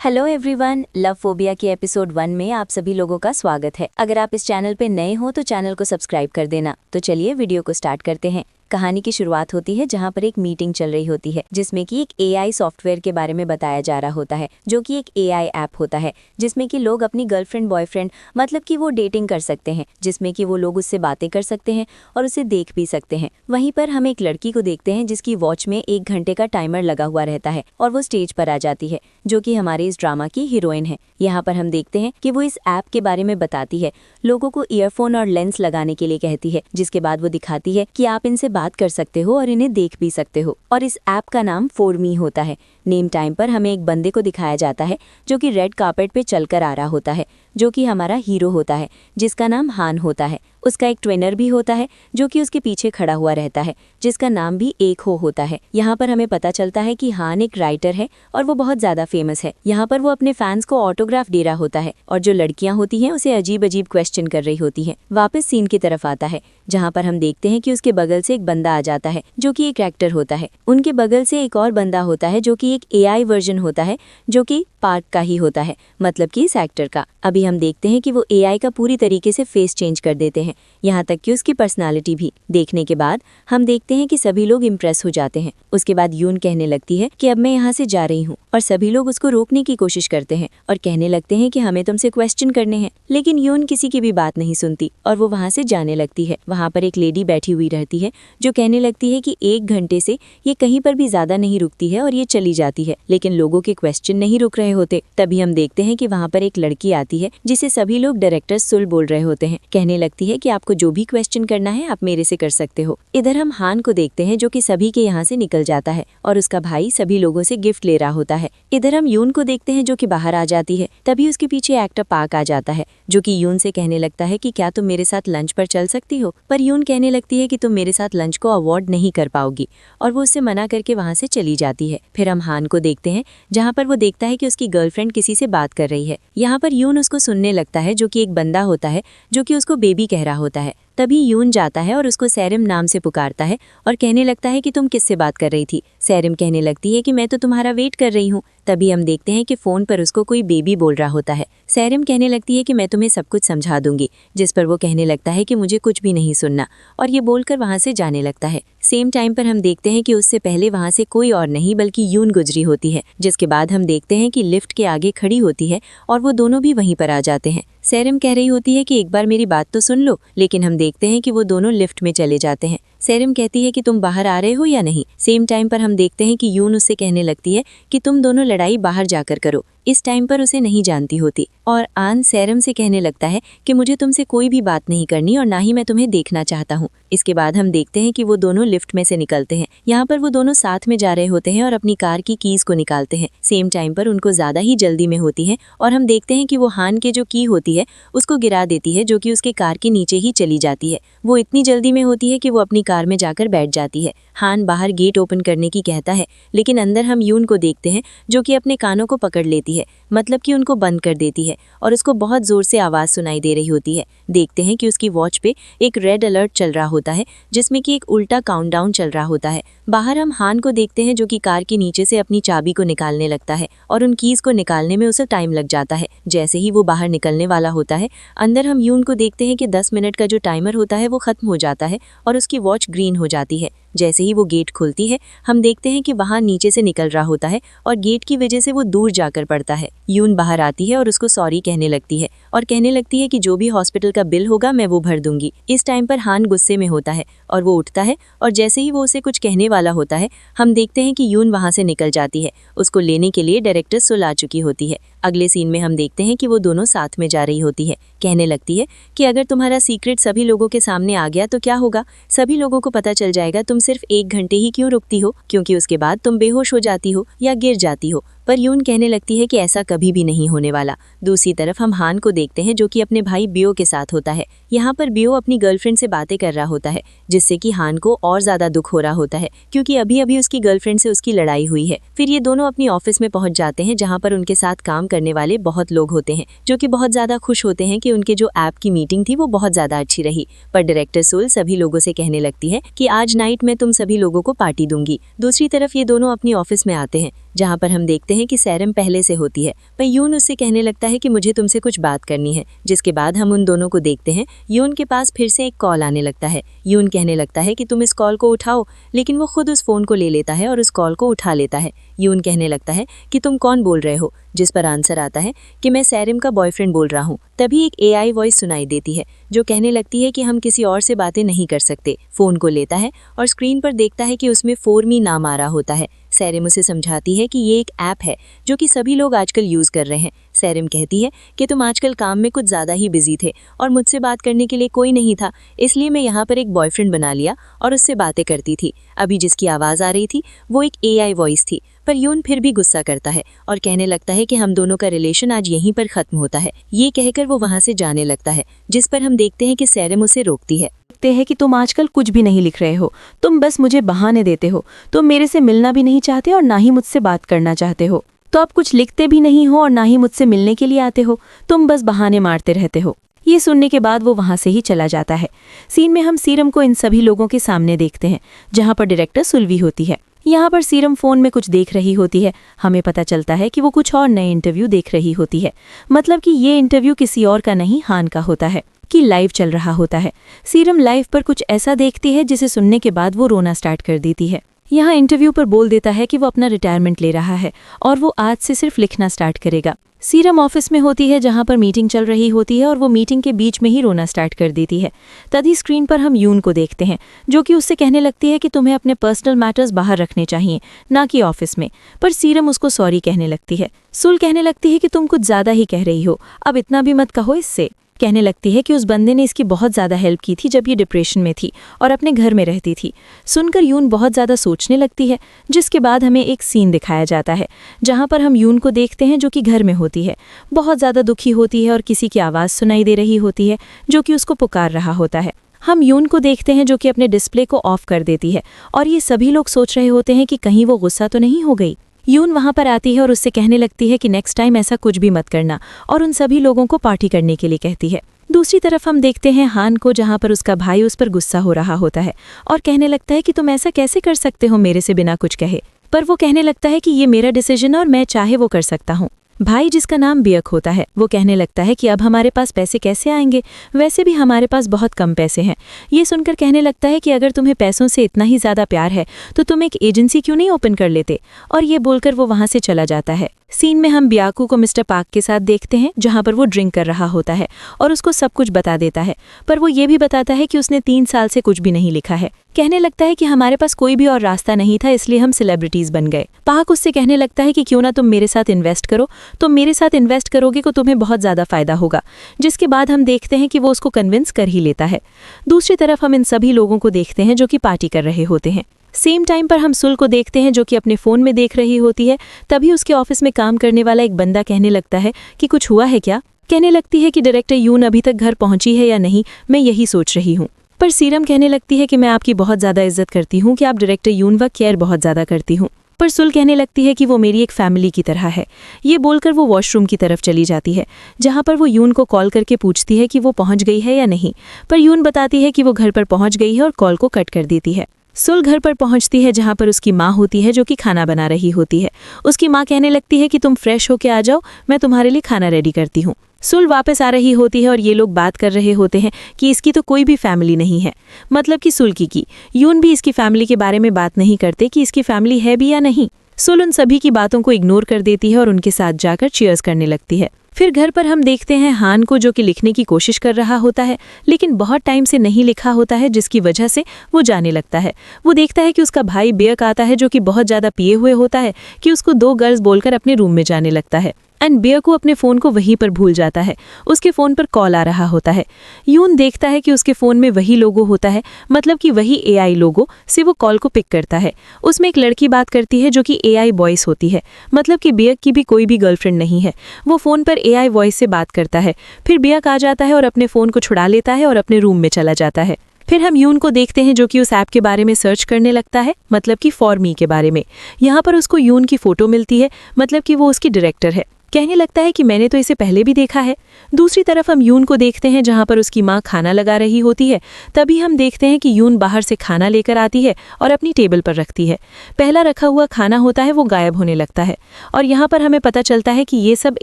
Hello everyone, love phobia के episode 1 में आप सभी लोगों का स्वागत है। अगर आप इस चैनल पे नए हो तो चैनल को सब्सक्राइब कर देना। तो चलिए वीडियो को स्टार्ट करते हैं। कहानी की शुरुआत होती है जहां पर एक मीटिंग चल रही होती है जिसमें कि एक एआई सॉफ्टवेयर के बारे में बताया जा रहा होता है, जो कि एक एआई ऐप होता है जिसमें कि लोग अपनी गर्लफ्रेंड बॉयफ्रेंड मतलब कि वो डेटिंग कर सकते हैं, जिसमें कि वो लोग उससे बातें कर सकते हैं और उसे देख भी सकते हैं। वहीं पर हम एक लड़की को देखते हैं जिसकी वॉच में 1 घंटे का टाइमर लगा हुआ रहता है और वो स्टेज पर आ जाती है, जो कि हमारे इस ड्रामा की हीरोइन है। यहाँ पर हम देखते हैं कि वो इस ऐप के बारे में बताती है, लोगों को ईयरफोन और लेंस लगाने के लिए कहती है, जिसके बाद वो दिखाती है कि आप इनसे बात कर सकते हो और इन्हें देख भी सकते हो। और इस ऐप का नाम फोरमी होता है। नेम टाइम पर हमें एक बंदे को दिखाया जाता है जो कि रेड कार्पेट पे चलकर आ रहा होता है, जो कि हमारा हीरो होता है, जिसका नाम हान होता है। उसका एक ट्रेनर भी होता है जो कि उसके पीछे खड़ा हुआ रहता है, जिसका नाम भी एक होता है। यहाँ पर हमें पता चलता है कि हान एक राइटर है और वो बहुत ज्यादा फेमस है। यहाँ पर वो अपने फैंस को ऑटोग्राफ दे रहा होता है और जो लड़कियां होती हैं उसे अजीब अजीब क्वेश्चन कर रही होती हैं। वापस सीन की तरफ आता है जहाँ पर हम देखते हैं कि उसके बगल से एक बंदा आ जाता है जो कि एक एक्टर होता है। उनके बगल से एक और बंदा होता है जो कि एक एआई वर्जन होता है, जो कि पार्क का ही होता है, मतलब कि इस एक्टर का। अभी हम देखते हैं कि वो एआई का पूरी तरीके से फेस चेंज कर देते हैं, यहाँ तक कि उसकी पर्सनालिटी भी। देखने के बाद हम देखते हैं कि सभी लोग इम्प्रेस हो जाते हैं। उसके बाद यून कहने लगती है कि अब मैं यहाँ से जा रही हूँ, और सभी लोग उसको रोकने की कोशिश करते हैं और कहने लगते हैं कि हमें तुमसे क्वेश्चन करने हैं, लेकिन यून किसी की भी बात नहीं सुनती और वो वहाँ से जाने लगती है। वहाँ पर एक लेडी बैठी हुई रहती है जो कहने लगती है कि 1 घंटे से ये कहीं पर भी ज्यादा नहीं रुकती है और ये चली जाती है, लेकिन लोगों के क्वेश्चन नहीं रुक रहे होते। तभी हम देखते हैं कि वहाँ पर एक लड़की आती है जिसे सभी लोग डायरेक्टर सुल बोल रहे होते हैं। कहने लगती है कि आपको जो भी क्वेश्चन करना है आप मेरे से कर सकते हो। इधर हम हान को देखते हैं जो कि सभी के यहाँ से निकल जाता है और उसका भाई सभी लोगों से गिफ्ट ले रहा होता है। इधर हम यून को देखते हैं जो कि बाहर आ जाती है। तभी उसके पीछे एक्टर पार्क आ जाता है जो कि यून से कहने लगता है कि क्या तुम मेरे साथ लंच पर चल सकती हो, पर यून कहने लगती है कि तुम मेरे साथ लंच को अवॉइड नहीं कर पाओगी और वो उससे मना करके वहाँ से चली जाती है। फिर हम हान को देखते हैं जहाँ पर वो देखता है कि उसकी गर्लफ्रेंड किसी से बात कर रही है। यहाँ पर यून उसको सुनने लगता है जो कि एक बंदा होता है जो कि उसको बेबी कह रहा होता है। तभी यून जाता है और उसको सैरिम नाम से पुकारता है और कहने लगता है कि तुम किससे बात कर रही थी। सैरिम कहने लगती है कि मैं तो तुम्हारा वेट कर रही हूँ। तभी हम देखते हैं कि फोन पर उसको कोई बेबी बोल रहा होता है। सैरिम कहने लगती है कि मैं तुम्हें सब कुछ समझा दूंगी, जिस पर वो कहने लगता है कि मुझे कुछ भी नहीं सुनना, और ये बोलकर वहाँ से जाने लगता है। सेम टाइम पर हम देखते हैं कि उससे पहले वहाँ से कोई और नहीं बल्कि यून गुजरी होती है, जिसके बाद हम देखते हैं कि लिफ्ट के आगे खड़ी होती है और वो दोनों भी वहीं पर आ जाते हैं। सैरिम कह रही होती है कि एक बार मेरी बात तो सुन लो, लेकिन हम देखते हैं कि वो दोनों लिफ्ट में चले जाते हैं। सैरिम कहती है कि तुम बाहर आ रहे हो या नहीं। सेम टाइम पर हम देखते हैं कि यून उससे कहने लगती है कि तुम दोनों लड़ाई बाहर जाकर करो। इस टाइम पर उसे नहीं जानती होती और आन सैरिम से कहने लगता है कि मुझे तुमसे कोई भी बात नहीं करनी और ना ही मैं तुम्हें देखना चाहता हूँ। इसके बाद हम देखते हैं कि वो दोनों लिफ्ट में से निकलते हैं। यहाँ पर वो दोनों साथ में जा रहे होते हैं और अपनी कार की कीज को निकालते हैं। सेम टाइम पर उनको ज्यादा ही जल्दी में होती है और हम देखते हैं कि वो हान के जो की होती है उसको गिरा देती है, जो कि उसके कार के नीचे ही चली जाती है। वो इतनी जल्दी में होती है कि वो अपनी कार में जाकर बैठ जाती है। हान बाहर गेट ओपन करने की कहता है, लेकिन अंदर हम यून को देखते हैं जो कि अपने कानों को पकड़ लेती है, मतलब कि उनको बंद कर देती है और उसको बहुत जोर से आवाज सुनाई दे रही होती है। देखते हैं कि उसकी वॉच पे एक रेड अलर्ट चल रहा होता है जिसमें कि एक उल्टा काउंटडाउन चल रहा होता है। बाहर हम हान को देखते हैं जो कि कार के नीचे से अपनी चाबी को निकालने लगता है और उन कीज को निकालने में उसे टाइम लग जाता है। जैसे ही वो बाहर निकलने वाला होता है, अंदर हम यून को देखते हैं कि 10 मिनट का जो टाइमर होता है वो खत्म हो जाता है और उसकी वॉच ग्रीन हो जाती है। जैसे ही वो गेट खुलती है, हम देखते हैं कि वहां नीचे से निकल रहा होता है और गेट की वजह से वो दूर जाकर पड़ता है। यून बाहर आती है और उसको सॉरी कहने लगती है और कहने लगती है कि जो भी हॉस्पिटल का बिल होगा मैं वो भर दूंगी। इस टाइम पर हान गुस्से में होता है और वो उठता है और जैसे ही वो उसे कुछ कहने वाला होता है, हम देखते हैं कि यून वहां से निकल जाती है। उसको लेने के लिए डायरेक्टर सुल आ चुकी होती है। अगले सीन में हम देखते हैं कि वो दोनों साथ में जा रही होती है। कहने लगती है कि अगर तुम्हारा सीक्रेट सभी लोगों के सामने आ गया तो क्या होगा, सभी लोगों को पता चल जाएगा तुम सिर्फ 1 घंटे ही क्यों रुकती हो, क्योंकि उसके बाद तुम बेहोश हो जाती हो या गिर जाती हो। पर यून कहने लगती है कि ऐसा कभी भी नहीं होने वाला। दूसरी तरफ हम हान को देखते हैं जो कि अपने भाई बियो के साथ होता है। यहाँ पर बियो अपनी गर्लफ्रेंड से बातें कर रहा होता है, जिससे कि हान को और ज्यादा दुख हो रहा होता है क्योंकि अभी अभी उसकी गर्लफ्रेंड से उसकी लड़ाई हुई है। फिर ये दोनों अपनी ऑफिस में पहुंच जाते हैं जहाँ पर उनके साथ काम करने वाले बहुत लोग होते हैं जो कि बहुत ज्यादा खुश होते हैं कि उनके जो ऐप की मीटिंग थी वो बहुत ज्यादा अच्छी रही। पर डायरेक्टर सुल सभी लोगों से कहने लगती है कि आज नाइट में तुम सभी लोगों को पार्टी दूंगी। दूसरी तरफ ये दोनों अपनी ऑफिस में आते हैं जहाँ पर हम देखते हैं कि सैरम पहले से होती है, पर यून उससे कहने लगता है कि मुझे तुमसे कुछ बात करनी है। जिसके बाद हम उन दोनों को देखते हैं, यून के पास फिर से एक कॉल आने लगता है। यून कहने लगता है कि तुम इस कॉल को उठाओ, लेकिन वो खुद उस फोन को ले लेता है और उस कॉल को उठा लेता है। यून कहने लगता है कि तुम कौन बोल रहे हो, जिस पर आंसर आता है कि मैं सैरम का बॉयफ्रेंड बोल रहा हूँ। तभी एक AI वॉइस सुनाई देती है जो कहने लगती है कि हम किसी और से बातें नहीं कर सकते। फोन को लेता है और स्क्रीन पर देखता है कि उसमें 4Me नाम आ रहा होता है। सैरम उसे समझाती है कि ये एक ऐप है जो कि सभी लोग आजकल यूज़ कर रहे हैं। सैरम कहती है कि तुम आजकल काम में कुछ ज़्यादा ही बिजी थे और मुझसे बात करने के लिए कोई नहीं था, इसलिए मैं यहाँ पर एक बॉयफ्रेंड बना लिया और उससे बातें करती थी। अभी जिसकी आवाज़ आ रही थी वो एक AI वॉइस थी। पर यून फिर भी गुस्सा करता है और कहने लगता है कि हम दोनों का रिलेशन आज यहीं पर ख़त्म होता है। ये कहकर वो वहाँ से जाने लगता है, जिस पर हम देखते हैं कि सैरम उसे रोकती है। देखते हैं कि तुम आजकल कुछ भी नहीं लिख रहे हो, तुम बस मुझे बहाने देते हो। तुम मेरे से मिलना भी नहीं चाहते और ना ही मुझसे बात करना चाहते हो। तो आप कुछ लिखते भी नहीं हो और ना ही मुझसे मिलने के लिए आते हो, तुम बस बहाने मारते रहते हो। ये सुनने के बाद वो वहाँ से ही चला जाता है। सीन में हम सीरम को इन सभी लोगों के सामने देखते हैं, जहाँ पर डायरेक्टर सुल्वी होती है। यहाँ पर सीरम फोन में कुछ देख रही होती है। हमें पता चलता है कि वो कुछ और नए इंटरव्यू देख रही होती है, मतलब कि ये इंटरव्यू किसी और का नहीं, हान का होता है कि लाइव चल रहा होता है। सीरम लाइव पर कुछ ऐसा देखती है जिसे सुनने के बाद वो रोना स्टार्ट कर देती है। यहाँ इंटरव्यू पर बोल देता है कि वो अपना रिटायरमेंट ले रहा है और वो आज से सिर्फ लिखना स्टार्ट करेगा। सीरम ऑफिस में होती है जहाँ पर मीटिंग चल रही होती है और वो मीटिंग के बीच में ही रोना स्टार्ट कर देती है। तभी स्क्रीन पर हम यून को देखते हैं जो कि उससे कहने लगती है कि तुम्हें अपने पर्सनल मैटर्स बाहर रखने चाहिए, ना कि ऑफिस में। पर सीरम उसको सॉरी कहने लगती है। सुल कहने लगती है कि तुम कुछ ज़्यादा ही कह रही हो, अब इतना भी मत कहो इससे। कहने लगती है कि उस बंदे ने इसकी बहुत ज़्यादा हेल्प की थी जब ये डिप्रेशन में थी और अपने घर में रहती थी। सुनकर यून बहुत ज़्यादा सोचने लगती है, जिसके बाद हमें एक सीन दिखाया जाता है जहाँ पर हम यून को देखते हैं जो कि घर में होती है, बहुत ज़्यादा दुखी होती है और किसी की आवाज़ सुनाई दे रही होती है जो कि उसको पुकार रहा होता है। हम यून को देखते हैं जो कि अपने डिस्प्ले को ऑफ कर देती है और ये सभी लोग सोच रहे होते हैं कि कहीं वो गुस्सा तो नहीं हो गई। यून वहाँ पर आती है और उससे कहने लगती है कि नेक्स्ट टाइम ऐसा कुछ भी मत करना और उन सभी लोगों को पार्टी करने के लिए कहती है। दूसरी तरफ हम देखते हैं हान को, जहाँ पर उसका भाई उस पर गुस्सा हो रहा होता है और कहने लगता है कि तुम ऐसा कैसे कर सकते हो मेरे से बिना कुछ कहे। पर वो कहने लगता है कि ये मेरा डिसीजन है और मैं चाहे वो कर सकता हूँ। भाई, जिसका नाम बियक होता है, वो कहने लगता है कि अब हमारे पास पैसे कैसे आएंगे, वैसे भी हमारे पास बहुत कम पैसे हैं। ये सुनकर कहने लगता है कि अगर तुम्हें पैसों से इतना ही ज़्यादा प्यार है तो तुम एक एजेंसी क्यों नहीं ओपन कर लेते, और ये बोलकर वो वहाँ से चला जाता है। सीन में हम बियाकू को मिस्टर पार्क के साथ देखते हैं जहाँ पर वो ड्रिंक कर रहा होता है और उसको सब कुछ बता देता है, पर वो ये भी बताता है कि उसने 3 साल से कुछ भी नहीं लिखा है। कहने लगता है कि हमारे पास कोई भी और रास्ता नहीं था, इसलिए हम सेलिब्रिटीज बन गए। पार्क उससे कहने लगता है कि क्यों ना तुम मेरे साथ इन्वेस्ट करो, तुम मेरे साथ इन्वेस्ट करोगे तो तुम्हें बहुत ज़्यादा फायदा होगा। जिसके बाद हम देखते हैं कि वो उसको कन्विंस कर ही लेता है। दूसरी तरफ हम इन सभी लोगों को देखते हैं जो कि पार्टी कर रहे होते हैं। सेम टाइम पर हम सुल को देखते हैं जो कि अपने फ़ोन में देख रही होती है। तभी उसके ऑफिस में काम करने वाला एक बंदा कहने लगता है कि कुछ हुआ है क्या। कहने लगती है कि डायरेक्टर यून अभी तक घर पहुंची है या नहीं, मैं यही सोच रही हूँ। पर सीरम कहने लगती है कि मैं आपकी बहुत ज़्यादा इज्जत करती हूँ, कि आप डायरेक्टर यून व केयर बहुत ज़्यादा करती हूँ। पर सुल कहने लगती है कि वो मेरी एक फैमिली की तरह है। ये बोलकर वो वॉशरूम की तरफ चली जाती है, जहाँ पर वो यून को कॉल करके पूछती है कि वो पहुँच गई है या नहीं। पर यून बताती है कि वो घर पर पहुँच गई है और कॉल को कट कर देती है। सुल घर पर पहुंचती है जहां पर उसकी माँ होती है जो कि खाना बना रही होती है। उसकी माँ कहने लगती है कि तुम फ्रेश होके आ जाओ, मैं तुम्हारे लिए खाना रेडी करती हूँ। सुल वापस आ रही होती है और ये लोग बात कर रहे होते हैं कि इसकी तो कोई भी फैमिली नहीं है, मतलब कि सुल की। यून भी इसकी फैमिली के बारे में बात नहीं करते कि इसकी फैमिली है भी या नहीं। सुल उन सभी की बातों को इग्नोर कर देती है और उनके साथ जाकर चीयर्स करने लगती है। फिर घर पर हम देखते हैं हान को जो कि लिखने की कोशिश कर रहा होता है, लेकिन बहुत टाइम से नहीं लिखा होता है, जिसकी वजह से वो जाने लगता है। वो देखता है कि उसका भाई बियक आता है जो कि बहुत ज़्यादा पिए हुए होता है कि उसको 2 गर्ल्स बोलकर अपने रूम में जाने लगता है। एंड बियर को अपने फ़ोन को वहीं पर भूल जाता है। उसके फ़ोन पर कॉल आ रहा होता है। यून देखता है कि उसके फ़ोन में वही लोगो होता है, मतलब कि वही AI लोगो से वो कॉल को पिक करता है। उसमें एक लड़की बात करती है जो कि AI वॉइस होती है, मतलब कि बियर की भी कोई भी गर्लफ्रेंड नहीं है। वो फ़ोन पर AI वॉइस से बात करता है। फिर बियर आ जाता है और अपने फ़ोन को छुड़ा लेता है और अपने रूम में चला जाता है। फिर हम यून को देखते हैं जो कि उस ऐप के बारे में सर्च करने लगता है, मतलब कि 4Me के बारे में। यहाँ पर उसको यून की फ़ोटो मिलती है, मतलब कि वो उसकी डायरेक्टर है। कहने लगता है कि मैंने तो इसे पहले भी देखा है। दूसरी तरफ हम यून को देखते हैं जहाँ पर उसकी माँ खाना लगा रही होती है। तभी हम देखते हैं कि यून बाहर से खाना लेकर आती है और अपनी टेबल पर रखती है। पहला रखा हुआ खाना होता है वो गायब होने लगता है और यहाँ पर हमें पता चलता है कि ये सब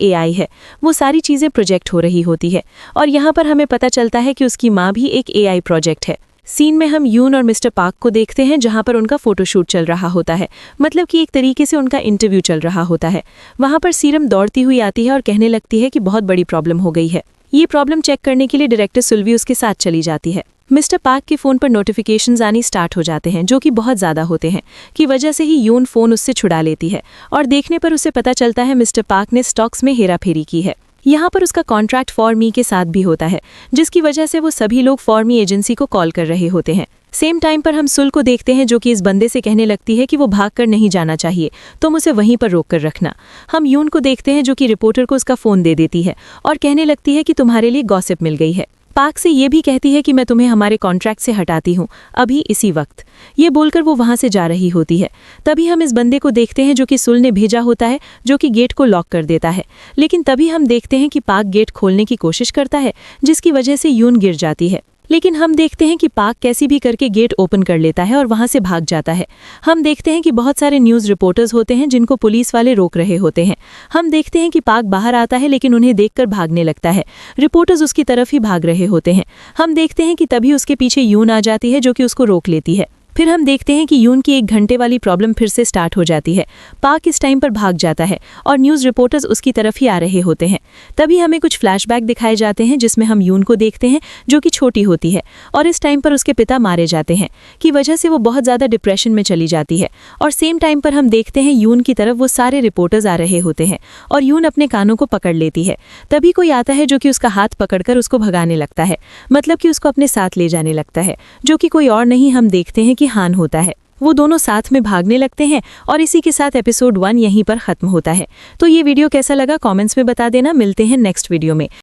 AI है। वो सारी चीज़ें प्रोजेक्ट हो रही होती है और यहाँ पर हमें पता चलता है कि उसकी माँ भी एक AI प्रोजेक्ट है। सीन में हम यून और मिस्टर पार्क को देखते हैं जहां पर उनका फोटोशूट चल रहा होता है, मतलब कि एक तरीके से उनका इंटरव्यू चल रहा होता है। वहां पर सीरम दौड़ती हुई आती है और कहने लगती है कि बहुत बड़ी प्रॉब्लम हो गई है। ये प्रॉब्लम चेक करने के लिए डायरेक्टर सुल्वी उसके साथ चली जाती है। मिस्टर पार्क के फ़ोन पर नोटिफिकेशंस आनी स्टार्ट हो जाते हैं जो कि बहुत ज़्यादा होते हैं, की वजह से ही यून फ़ोन उससे छुड़ा लेती है और देखने पर उसे पता चलता है मिस्टर पार्क ने स्टॉक्स में हेराफेरी की है। यहाँ पर उसका कॉन्ट्रैक्ट फॉर मी के साथ भी होता है, जिसकी वजह से वो सभी लोग फॉर मी एजेंसी को कॉल कर रहे होते हैं। सेम टाइम पर हम सुल को देखते हैं जो कि इस बंदे से कहने लगती है कि वो भागकर नहीं जाना चाहिए, तुम उसे वहीं पर रोक कर रखना। हम यून को देखते हैं जो कि रिपोर्टर को उसका फ़ोन दे देती है और कहने लगती है कि तुम्हारे लिए गॉसिप मिल गई है। पार्क से ये भी कहती है कि मैं तुम्हें हमारे कॉन्ट्रैक्ट से हटाती हूँ अभी इसी वक्त। ये बोलकर वो वहाँ से जा रही होती है। तभी हम इस बंदे को देखते हैं जो कि सुल ने भेजा होता है, जो कि गेट को लॉक कर देता है। लेकिन तभी हम देखते हैं कि पार्क गेट खोलने की कोशिश करता है, जिसकी वजह से यून गिर जाती है। लेकिन हम देखते हैं कि पार्क कैसी भी करके गेट ओपन कर लेता है और वहां से भाग जाता है। हम देखते हैं कि बहुत सारे न्यूज़ रिपोर्टर्स होते हैं जिनको पुलिस वाले रोक रहे होते हैं। हम देखते हैं कि पार्क बाहर आता है लेकिन उन्हें देखकर भागने लगता है। रिपोर्टर्स उसकी तरफ ही भाग रहे होते हैं। हम देखते हैं कि तभी उसके पीछे यून आ जाती है जो कि उसको रोक लेती है। फिर हम देखते हैं कि यून की 1 घंटे वाली प्रॉब्लम फिर से स्टार्ट हो जाती है। पार्क इस टाइम पर भाग जाता है और न्यूज़ रिपोर्टर्स उसकी तरफ ही आ रहे होते हैं। तभी हमें कुछ फ्लैशबैक दिखाए जाते हैं जिसमें हम यून को देखते हैं जो कि छोटी होती है और इस टाइम पर उसके पिता मारे जाते हैं, की वजह से वो बहुत ज़्यादा डिप्रेशन में चली जाती है। और सेम टाइम पर हम देखते हैं यून की तरफ वो सारे रिपोर्टर्स आ रहे होते हैं और यून अपने कानों को पकड़ लेती है। तभी कोई आता है जो कि उसका हाथ पकड़कर उसको भगाने लगता है, मतलब कि उसको अपने साथ ले जाने लगता है, जो कि कोई और नहीं, हम देखते हैं कि हान होता है। वो दोनों साथ में भागने लगते हैं और इसी के साथ एपिसोड 1 यहीं पर खत्म होता है। तो ये वीडियो कैसा लगा कमेंट्स में बता देना। मिलते हैं नेक्स्ट वीडियो में।